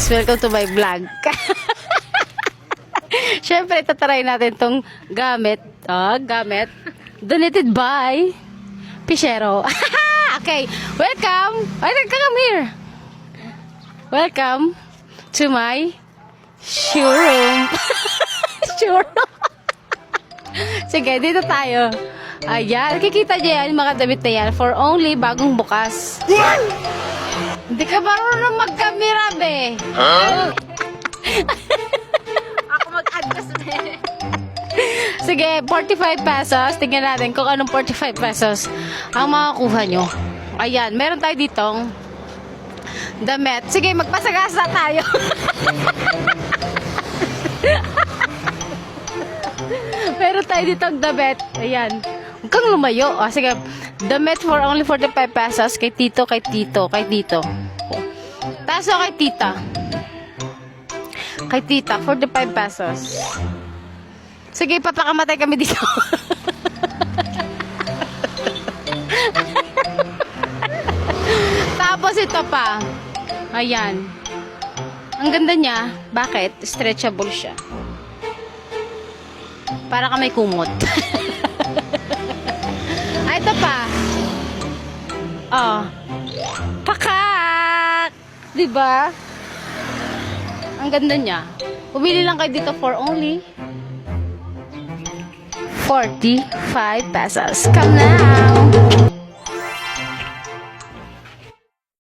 guys, welcome to my vlog. Siyempre, tatry natin tong gamit. Gamit. Donated by Pichero. Okay, welcome. Come here. Welcome to my showroom. Showroom. Sige, dito tayo. Ayan, nakikita niyo yan, mga damit na yan, for only bagong bukas. Hindi ka marunong mag-camera, be. Ako mag-adjust na. Sige, 45 pesos. Tingnan natin kung anong 45 pesos ang makakuha nyo. Ayan, meron tayo ditong damit. Sige, magpasagasa tayo. Meron tayo ditong damit. Ayan. Huwag kang lumayo. Sige, damit for only 45 pesos kay tito, kay tito, kay tito. Taso kay tita. Kay tita, 45 pesos. Sige, papakamatay kami dito. Tapos ito pa. Ayan. Ang ganda niya. Bakit? Stretchable siya. Para ka may kumot. Ay, ito pa. Oh. Pakak! Diba? Ang ganda niya. Pumili lang kayo dito for only 45 pesos. Come now!